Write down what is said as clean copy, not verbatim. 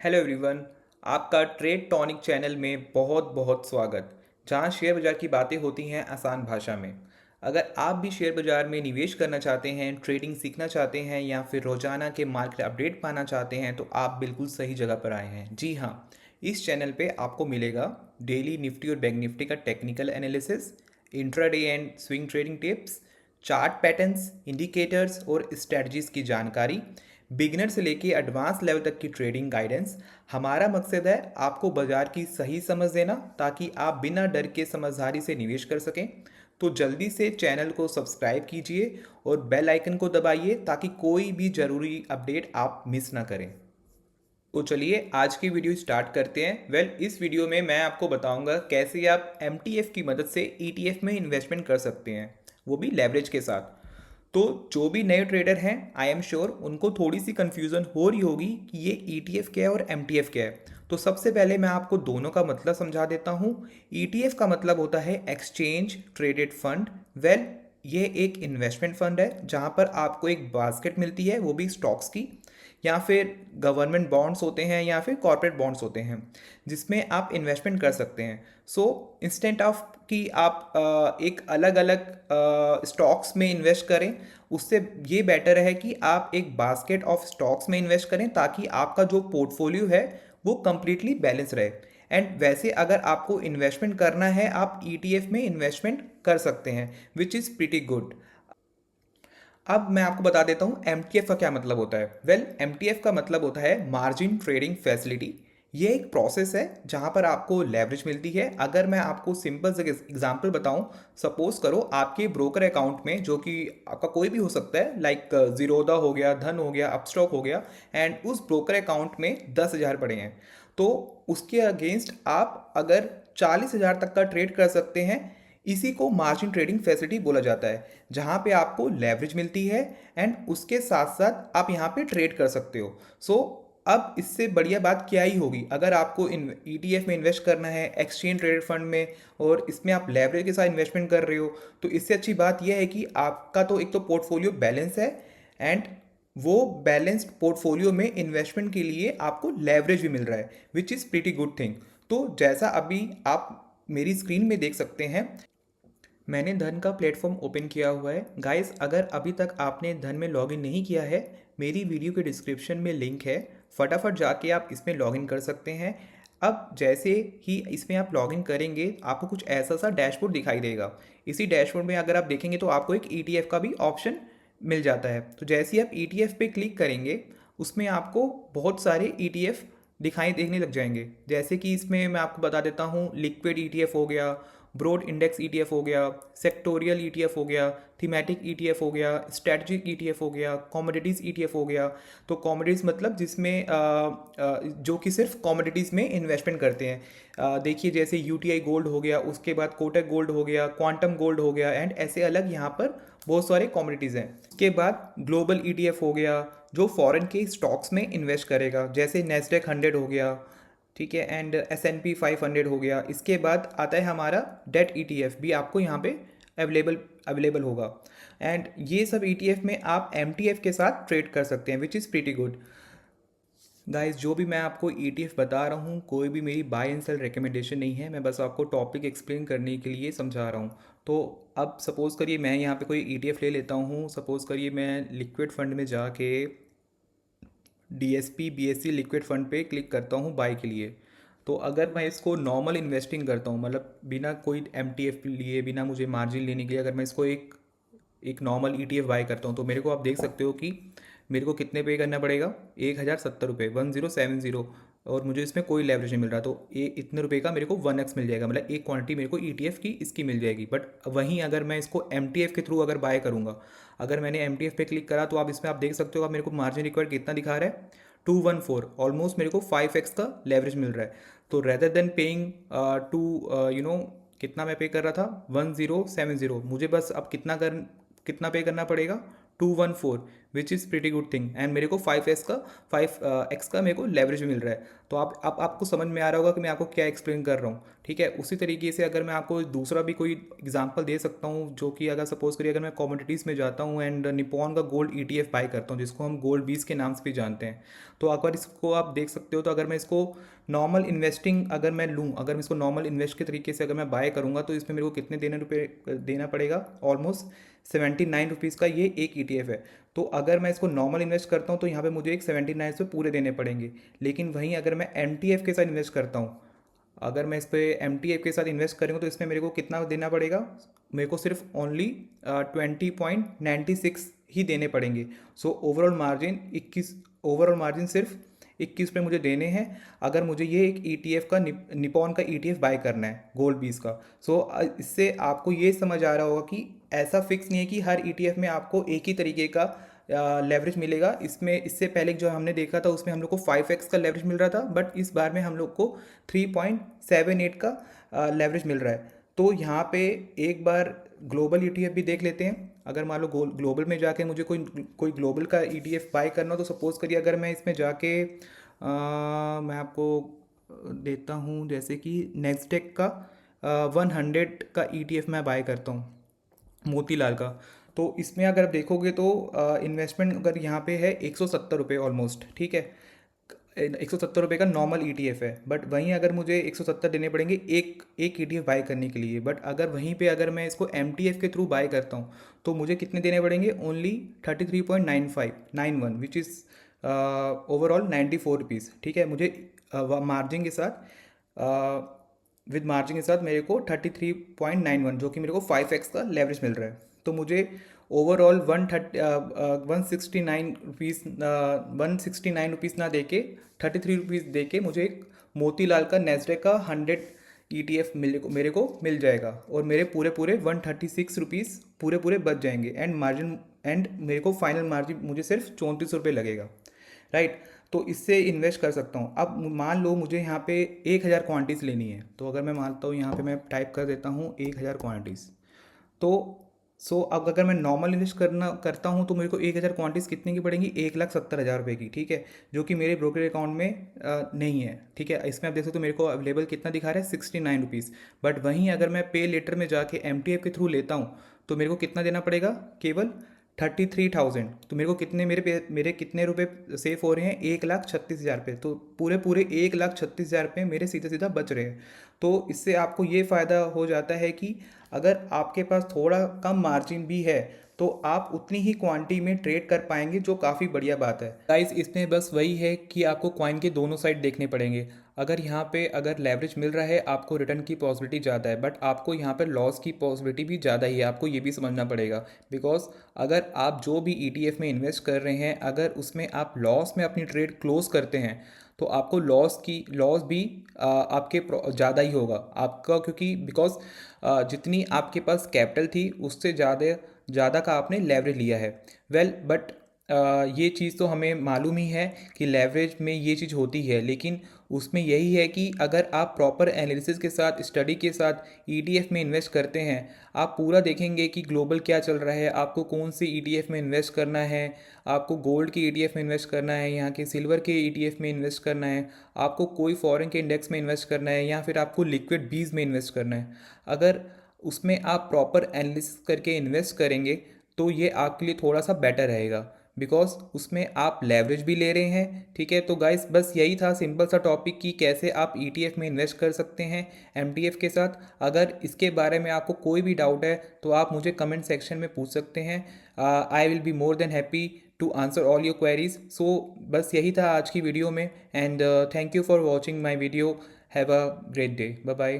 Hello everyone. आपका trade tonic channel में बहुत बहुत स्वागत, जहां शेयर बाजार की बातें होती हैं आसान भाषा में। अगर आप भी शेयर बाजार में निवेश करना चाहते हैं, ट्रेडिंग सीखना चाहते हैं या फिर रोजाना के मार्केट अपडेट पाना चाहते हैं तो आप बिल्कुल सही जगह पर आए हैं। जी हाँ, इस चैनल पे आपको मिलेगा डेली निफ्टी और बैंक निफ्टी का technical analysis, intraday and swing trading tips, chart patterns, indicators और स्ट्रेटजीज की जानकारी, बिगिनर से लेके एडवांस लेवल तक की ट्रेडिंग गाइडेंस। हमारा मकसद है आपको बाजार की सही समझ देना ताकि आप बिना डर के समझदारी से निवेश कर सकें। तो जल्दी से चैनल को सब्सक्राइब कीजिए और बेल आइकन को दबाइए ताकि कोई भी ज़रूरी अपडेट आप मिस ना करें। तो चलिए आज की वीडियो स्टार्ट करते हैं। इस वीडियो में मैं आपको बताऊंगा कैसे आप एमटीएफ की मदद से ईटीएफ में इन्वेस्टमेंट कर सकते हैं, वो भी लेवरेज के साथ। तो जो भी नए ट्रेडर हैं, आई एम श्योर उनको थोड़ी सी कन्फ्यूज़न हो रही होगी कि ये ईटीएफ क्या है और एमटीएफ क्या है। तो सबसे पहले मैं आपको दोनों का मतलब समझा देता हूँ। ईटीएफ का मतलब होता है एक्सचेंज ट्रेडेड फंड। ये एक इन्वेस्टमेंट फंड है जहाँ पर आपको एक बास्केट मिलती है, वो भी स्टॉक्स की, या फिर गवर्नमेंट बॉन्ड्स होते हैं या फिर कॉर्पोरेट बॉन्ड्स होते हैं, जिसमें आप इन्वेस्टमेंट कर सकते हैं। सो इंस्टेंट ऑफ कि आप एक अलग अलग स्टॉक्स में इन्वेस्ट करें, उससे ये बेटर है कि आप एक बास्केट ऑफ स्टॉक्स में इन्वेस्ट करें ताकि आपका जो पोर्टफोलियो है वो कंप्लीटली बैलेंस रहे। एंड वैसे अगर आपको इन्वेस्टमेंट करना है, आप ईटीएफ में इन्वेस्टमेंट कर सकते हैं, विच इज़ प्रीटी गुड। अब मैं आपको बता देता हूँ एमटीएफ का क्या मतलब होता है। एमटीएफ का मतलब होता है मार्जिन ट्रेडिंग फैसिलिटी। ये एक प्रोसेस है जहाँ पर आपको लेवरेज मिलती है। अगर मैं आपको सिंपल से एग्जांपल बताऊँ, सपोज करो आपके ब्रोकर अकाउंट में, जो कि आपका कोई भी हो सकता है, लाइक जीरोधा हो गया, धन हो गया, अपस्टॉक हो गया, एंड उस ब्रोकर अकाउंट में 10,000 पड़े हैं। तो उसके अगेंस्ट आप अगर 40,000 तक का ट्रेड कर सकते हैं। इसी को मार्जिन ट्रेडिंग फैसिलिटी बोला जाता है, जहां पे आपको लेवरेज मिलती है एंड उसके साथ साथ आप यहां पे ट्रेड कर सकते हो। सो अब इससे बढ़िया बात क्या ही होगी अगर आपको ईटीएफ में इन्वेस्ट करना है, एक्सचेंज ट्रेडेड फंड में, और इसमें आप लेवरेज के साथ इन्वेस्टमेंट कर रहे हो। तो इससे अच्छी बात यह है कि आपका तो एक तो पोर्टफोलियो बैलेंस है, एंड वो बैलेंस्ड पोर्टफोलियो में इन्वेस्टमेंट के लिए आपको लेवरेज भी मिल रहा है, which is pretty good thing. तो जैसा अभी आप मेरी स्क्रीन में देख सकते हैं, मैंने धन का प्लेटफॉर्म ओपन किया हुआ है। गाइस, अगर अभी तक आपने धन में लॉगिन नहीं किया है, मेरी वीडियो के डिस्क्रिप्शन में लिंक है, फटाफट जाके आप इसमें लॉगिन कर सकते हैं। अब जैसे ही इसमें आप लॉगिन करेंगे, आपको कुछ ऐसा सा डैशबोर्ड दिखाई देगा। इसी डैशबोर्ड में अगर आप देखेंगे तो आपको एक ईटीएफ का भी ऑप्शन मिल जाता है। तो जैसे ही आप ईटीएफ पे क्लिक करेंगे, उसमें आपको बहुत सारे ईटीएफ दिखाई देने लग जाएंगे। जैसे कि इसमें मैं आपको बता देता हूँ, लिक्विड ईटीएफ हो गया, ब्रॉड इंडेक्स ईटीएफ हो गया, सेक्टोरियल ईटीएफ हो गया, थीमेटिक ईटीएफ हो गया, स्ट्रेटजिक ईटीएफ हो गया, कमोडिटीज़ ईटीएफ हो गया। तो कमोडिटीज़ मतलब जिसमें जो कि सिर्फ कमोडिटीज़ में इन्वेस्टमेंट करते हैं। देखिए जैसे यूटीआई गोल्ड हो गया, उसके बाद कोटक गोल्ड हो गया, क्वांटम गोल्ड हो गया, एंड ऐसे अलग यहाँ पर बहुत सारे कमोडिटीज़ हैं। उसके बाद ग्लोबल ईटीएफ हो गया, जो फॉरेन के स्टॉक्स में इन्वेस्ट करेगा, जैसे नेस्डेक 100 हो गया, ठीक है, एंड S&P 500 हो गया। इसके बाद आता है हमारा डेट ईटीएफ, भी आपको यहाँ पे अवेलेबल अवेलेबल होगा। एंड ये सब ईटीएफ में आप एमटीएफ के साथ ट्रेड कर सकते हैं, which is pretty good. Guys, जो भी मैं आपको ईटीएफ बता रहा हूँ, कोई भी मेरी बाय एंड सेल रिकमेंडेशन नहीं है, मैं बस आपको टॉपिक एक्सप्लेन करने के लिए समझा रहा हूँ। तो अब सपोज़ करिए मैं यहाँ पे कोई ईटीएफ ले लेता हूँ। सपोज़ करिए मैं लिक्विड फंड में जाके डीएसपी बीएससी लिक्विड फंड पे क्लिक करता हूँ बाय के लिए। तो अगर मैं इसको नॉर्मल इन्वेस्टिंग करता हूँ, मतलब बिना कोई एमटीएफ लिए, बिना मुझे मार्जिन लेने के लिए, अगर मैं इसको एक एक नॉर्मल ईटीएफ बाय करता हूँ, तो मेरे को आप देख सकते हो कि मेरे को कितने पे करना पड़ेगा, 1,070 रुपये, 1070। और मुझे इसमें कोई लेवरेज नहीं मिल रहा, तो ये इतने रुपए का मेरे को 1x मिल जाएगा, मतलब एक क्वांटिटी मेरे को ईटीएफ की इसकी मिल जाएगी। बट वहीं अगर मैं इसको एमटीएफ के थ्रू अगर बाय करूँगा, अगर मैंने एमटीएफ पे क्लिक करा, तो आप इसमें आप देख सकते हो, आप मेरे को मार्जिन रिक्वायर्ड कितना दिखा रहा है, 214। ऑलमोस्ट मेरे को 5x का लेवरेज मिल रहा है। तो रेदर देन पेइंग टू कितना मैं पे कर रहा था, 1070, मुझे बस अब कितना पे करना पड़ेगा, 214, which is pretty good thing, and मेरे को 5x का मेरे को लेवरेज मिल रहा है। तो आपको समझ में आ रहा होगा कि मैं आपको क्या एक्सप्लेन कर रहा हूँ, ठीक है। उसी तरीके से अगर मैं आपको दूसरा भी कोई एग्जांपल दे सकता हूँ, जो कि अगर सपोज करिए अगर मैं कमोडिटीज़ में जाता हूँ एंड निपॉन का गोल्ड ETF बाय करता हूँ, जिसको हम गोल्ड 20 के नाम से भी जानते हैं। तो अगर इसको आप देख सकते हो, तो अगर मैं इसको नॉर्मल इन्वेस्टिंग अगर मैं लूँ, अगर मैं इसको नॉर्मल इन्वेस्ट के तरीके से अगर मैं बाय करूँगा, तो इसमें मेरे को कितने देना पड़ेगा, ऑलमोस्ट 79 रुपीज़ का ये एक ETF है। तो अगर मैं इसको नॉर्मल इन्वेस्ट करता हूँ तो यहाँ पे मुझे एक 79 पे पूरे देने पड़ेंगे। लेकिन वहीं अगर मैं MTF के साथ इन्वेस्ट करता हूँ, अगर मैं इस पर MTF के साथ इन्वेस्ट करूँगा, तो इसमें मेरे को कितना देना पड़ेगा, मेरे को सिर्फ ओनली 20.96 ही देने पड़ेंगे। सो ओवरऑल मार्जिन सिर्फ 21 पे मुझे देने हैं, अगर मुझे ये एक ETF का निपॉन का ETF बाय करना है गोल्ड 20 का। सो इससे आपको ये समझ आ रहा होगा कि ऐसा फिक्स नहीं है कि हर ETF में आपको एक ही तरीके का लेवरेज मिलेगा। इसमें इससे पहले जो हमने देखा था उसमें हम लोग को 5x का लेवरेज मिल रहा था, बट इस बार में हम लोग को 3.78 का लेवरेज मिल रहा है। तो यहाँ पे एक बार ग्लोबल ETF भी देख लेते हैं। अगर मान लो ग्लोबल में जाके मुझे कोई कोई ग्लोबल का ETF बाय करना हो, तो सपोज़ करिए अगर मैं इसमें जाके मैं आपको देता हूँ, जैसे कि नेक्स्टेक का 100 का ETF मैं बाय करता हूँ, मोतीलाल का। तो इसमें अगर आप देखोगे तो इन्वेस्टमेंट अगर यहाँ पे है 170 रुपये ऑलमोस्ट, ठीक है। 170 रुपये का नॉर्मल ETF है, बट वहीं अगर मुझे 170 देने पड़ेंगे एक एक ETF बाय करने के लिए। बट अगर वहीं पे अगर मैं इसको MTF के थ्रू बाय करता हूँ, तो मुझे कितने देने पड़ेंगे, only 33.9591, which is overall 94 rupees, ठीक है। मुझे मार्जिन के साथ विद मार्जिन के साथ मेरे को 33.91, जो कि मेरे को 5x का लेवरेज मिल रहा है। तो मुझे ओवरऑल 169 रुपीज़ ना दे के 33 रुपीज़ दे के मुझे एक मोतीलाल का नेस्डेक का 100 ETF मेरे को मिल जाएगा, और मेरे पूरे पूरे 136 रुपीज़ पूरे पूरे बच जाएंगे, एंड मेरे को फाइनल मार्जिन मुझे सिर्फ 34 रुपये लगेगा, राइट। तो इससे इन्वेस्ट कर सकता हूँ। अब मान लो मुझे यहाँ पे 1000 क्वांटिटीज़ लेनी है, तो अगर मैं मानता हूँ यहाँ पे मैं टाइप कर देता हूँ 1000 क्वांटिटीज़। तो अब अगर मैं नॉर्मल इन्वेस्ट करता हूँ, तो मेरे को 1000 क्वांटिटीज़ कितने की पड़ेंगी, 1,70,000 रुपये की, ठीक है। जो कि मेरे ब्रोकर अकाउंट में नहीं है, ठीक है। इसमें आप देख सकते हो मेरे को अवेलेबल कितना दिखा रहा है, 69 रुपीज़। बट वहीं अगर मैं पे लेटर में जाके MTF के थ्रू लेता हूँ, तो मेरे को कितना देना पड़ेगा, केवल 33,000। तो मेरे को कितने मेरे कितने रुपए सेव हो रहे हैं, 1,36,000 रुपये। तो पूरे पूरे 1,36,000 रुपये मेरे सीधा सीधा बच रहे हैं। तो इससे आपको ये फ़ायदा हो जाता है कि अगर आपके पास थोड़ा कम मार्जिन भी है, तो आप उतनी ही क्वांटिटी में ट्रेड कर पाएंगे, जो काफ़ी बढ़िया बात है गाइस। इसमें बस वही है कि आपको कॉइन के दोनों साइड देखने पड़ेंगे। अगर यहाँ पे अगर लेवरेज मिल रहा है, आपको रिटर्न की पॉसिबिलिटी ज़्यादा है, बट आपको यहाँ पर लॉस की पॉसिबिलिटी भी ज़्यादा ही है। आपको ये भी समझना पड़ेगा, बिकॉज अगर आप जो भी ETF में इन्वेस्ट कर रहे हैं, अगर उसमें आप लॉस में अपनी ट्रेड क्लोज करते हैं, तो आपको लॉस भी आपके ज़्यादा ही होगा आपका, क्योंकि बिकॉज जितनी आपके पास कैपिटल थी उससे ज़्यादा ज़्यादा का आपने लेवरेज लिया है। बट ये चीज़ तो हमें मालूम ही है कि लेवरेज में ये चीज़ होती है, लेकिन उसमें यही है कि अगर आप प्रॉपर एनालिसिस के साथ, स्टडी के साथ ETF में इन्वेस्ट करते हैं, आप पूरा देखेंगे कि ग्लोबल क्या चल रहा है, आपको कौन से ETF में इन्वेस्ट करना है, आपको गोल्ड के ETF में इन्वेस्ट करना है, यहाँ के सिल्वर के ETF में इन्वेस्ट करना है, आपको कोई फॉरेन के इंडेक्स में इन्वेस्ट करना है, या फिर आपको लिक्विड बीज में इन्वेस्ट करना है। अगर उसमें आप प्रॉपर एनालिसिस करके इन्वेस्ट करेंगे, तो ये आपके लिए थोड़ा सा बेटर रहेगा, बिकॉज उसमें आप लेवरेज भी ले रहे हैं, ठीक है। तो गाइस बस यही था सिंपल सा टॉपिक कि कैसे आप ETF में इन्वेस्ट कर सकते हैं MTF के साथ। अगर इसके बारे में आपको कोई भी डाउट है, तो आप मुझे कमेंट सेक्शन में पूछ सकते हैं। I will be more than happy to answer all your queries. So बस यही था आज की वीडियो में, and thank you for watching my video. Have a great day. Bye bye.